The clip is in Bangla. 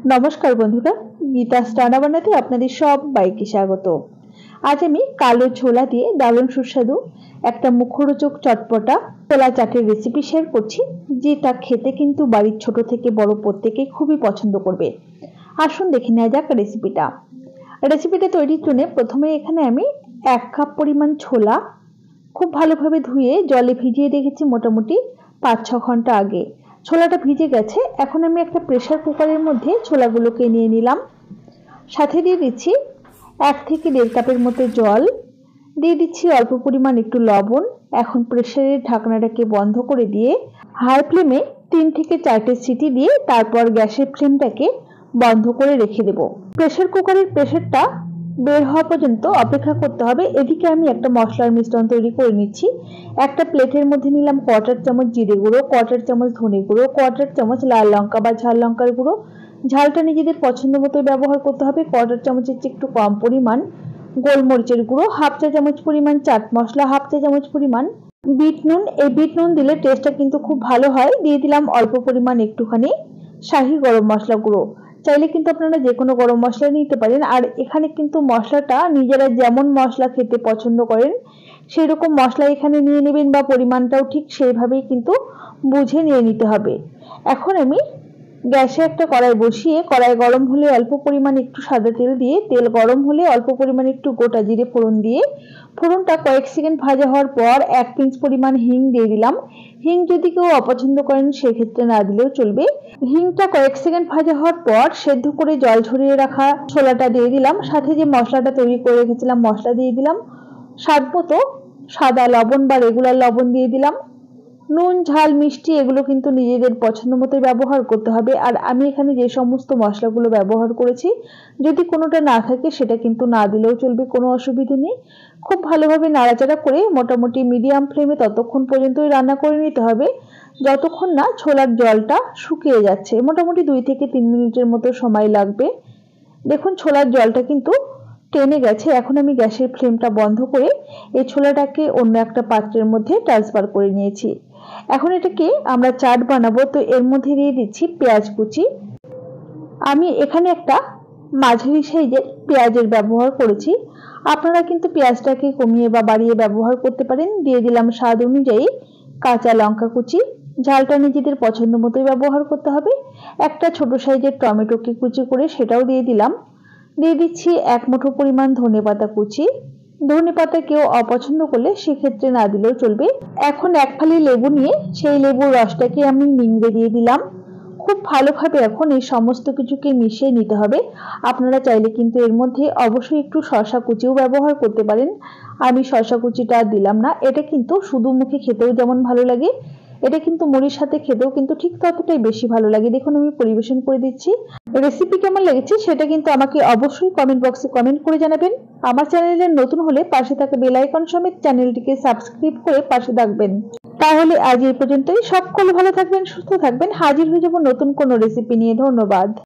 নমস্কার বন্ধুরা, গীতাস রান্না বান্নাতে আপনাদের সবাইকে স্বাগত। আজ আমি কালো ছোলা দিয়ে দারুণ সুস্বাদু একটা মুখরোচক চটপটা ছোলা চাটের রেসিপি শেয়ার করছি, যেটা খেতে কিন্তু বাড়ির ছোট থেকে বড় প্রত্যেকেই খুবই পছন্দ করবে। আসুন দেখে নেওয়া যাক রেসিপিটা তৈরির জন্য প্রথমে এখানে আমি 1 কাপ পরিমাণ ছোলা খুব ভালোভাবে ধুয়ে জলে ভিজিয়ে রেখেছি মোটামুটি 5-6 ঘন্টা আগে। ছোলাটা ভিজে গেছে। এখন আমি একটা প্রেসার কুকারের মধ্যে ছোলাগুলোকে নিয়ে নিলাম। সাথে দিয়ে দিচ্ছি 1 থেকে 1.5 কাপের মতো জল, দিয়ে দিচ্ছি অল্প পরিমাণ একটু লবণ। এখন প্রেসারের ঢাকনাটাকে বন্ধ করে দিয়ে হাই ফ্লেমে 3 থেকে 4টে সিটি দিয়ে তারপর গ্যাসের ফ্লেমটাকে বন্ধ করে রেখে দেব। প্রেসার কুকারের প্রেসারটা বের হওয়া পর্যন্ত অপেক্ষা করতে হবে। এদিকে আমি একটা মশলার মিশ্রণ তৈরি করে নিচ্ছি। একটা প্লেটের মধ্যে নিলাম 1/4 চামচ জিরে গুঁড়ো, 1/4 চামচ ধনে গুঁড়ো, 1/4 চামচ লাল লঙ্কা বা ঝাল লঙ্কার গুঁড়ো। ঝালটা নিজেদের পছন্দ মতো ব্যবহার করতে হবে। 1/4 চামচের চেয়ে একটু কম পরিমাণ গোলমরিচের গুঁড়ো, 1/2 চা চামচ পরিমাণ চাট মশলা, 1/2 চা চামচ পরিমাণ বিট নুন। এই বিট নুন দিলে টেস্টটা কিন্তু খুব ভালো হয়। দিয়ে দিলাম অল্প পরিমাণ একটুখানি শাহি গরম মশলা গুঁড়ো। চাইলে কিন্তু আপনারা যে কোনো গরম মশলা নিতে পারেন। আর এখানে কিন্তু মশলাটা নিজেরা যেমন মশলা খেতে পছন্দ করেন সেই রকম মশলা এখানে নিয়ে নেবেন, বা পরিমাণটাও ঠিক সেইভাবেই কিন্তু বুঝে নিয়ে নিতে হবে। এখন আমি গ্যাসে একটা কড়াই বসিয়ে কড়াই গরম হলে অল্প পরিমাণ একটু সাদা তেল দিয়ে, তেল গরম হলে অল্প পরিমাণ একটু গোটা জিরে ফোড়ন দিয়ে, ফোড়নটা কয়েক সেকেন্ড ভাজা হওয়ার পর 1 পিঞ্চ পরিমাণ হিং দিয়ে দিলাম। হিং যদি কেউ অপছন্দ করেন সেক্ষেত্রে না দিলেও চলবে। হিংটা কয়েক সেকেন্ড ভাজা হওয়ার পর সেদ্ধ করে জল ঝরিয়ে রাখা ছোলাটা দিয়ে দিলাম। সাথে যে মশলাটা তৈরি করে রেখেছিলাম মশলা দিয়ে দিলাম। স্বাদ মতো সাদা লবণ বা রেগুলার লবণ দিয়ে দিলাম। নুন ঝাল মিষ্টি এগুলো কিন্তু নিজেদের পছন্দ মতো ব্যবহার করতে হবে। আর আমি এখানে যে সমস্ত মশলাগুলো ব্যবহার করেছি, যদি কোনোটা না থাকে সেটা কিন্তু না দিলেও চলবে, কোনো অসুবিধে নেই। খুব ভালোভাবে নাড়াচাড়া করে মোটামুটি মিডিয়াম ফ্লেমে ততক্ষণ পর্যন্তই রান্না করে নিতে হবে যতক্ষণ না ছোলার জলটা শুকিয়ে যাচ্ছে। মোটামুটি 2 থেকে 3 মিনিটের মতো সময় লাগবে। দেখুন ছোলার জলটা কিন্তু টেনে গেছে। এখন আমি গ্যাসের ফ্লেমটা বন্ধ করে এই ছোলাটাকে অন্য একটা পাত্রের মধ্যে ট্রান্সফার করে নিয়েছি। এখন এটাকে আমরা চাট বানাবো, তো এর মধ্যে দিয়ে দিচ্ছি পেঁয়াজ কুচি। আমি এখানে একটা মাঝারি সাইজের পেঁয়াজের ব্যবহার করেছি। আপনারা কিন্তু পেঁয়াজটাকে কমিয়ে বা বাড়িয়ে ব্যবহার করতে পারেন। দিয়ে দিলাম স্বাদ অনুযায়ী কাঁচা লঙ্কা কুচি। ঝালটা নিজেদের পছন্দ মতোই ব্যবহার করতে হবে। একটা ছোট সাইজের টমেটোকে কুচি করে সেটাও দিয়ে দিলাম। দিয়ে দিচ্ছি 1 মুঠো পরিমাণ ধনেপাতা কুচি। ধনেপাতা কেউ অপছন্দ করলে সেক্ষেত্রে না দিলেও চলবে। এখন 1 ফালি লেবু নিয়ে সেই লেবুর রসটাকে আমি নিংড়ে দিয়ে দিলাম। খুব ভালোভাবে এখন এই সমস্ত কিছুকে মিশিয়ে নিতে হবে। আপনারা চাইলে কিন্তু এর মধ্যে অবশ্যই একটু শসা কুচিও ব্যবহার করতে পারেন। আমি শসা কুচিটা দিলাম না। এটা কিন্তু শুধু মুখে খেতেও যেমন ভালো লাগে, এটা কিন্তু মুড়ির সাথে খেতেও কিন্তু ঠিক ততটাই বেশি ভালো লাগে। দেখুন আমি পরিবেশন করে দিচ্ছি। রেসিপি কেমন লেগেছে সেটা কিন্তু আমাকে অবশ্যই কমেন্ট বক্সে কমেন্ট করে জানাবেন। আমার চ্যানেলে নতুন হলে পাশে থাকা বেল আইকন সমেত চ্যানেলটিকে সাবস্ক্রাইব করে পাশে থাকবেন। তাহলে আজ এই পর্যন্তই। সকলে ভালো থাকবেন, সুস্থ থাকবেন। হাজির হয়ে যাব নতুন কোনো রেসিপি নিয়ে। ধন্যবাদ।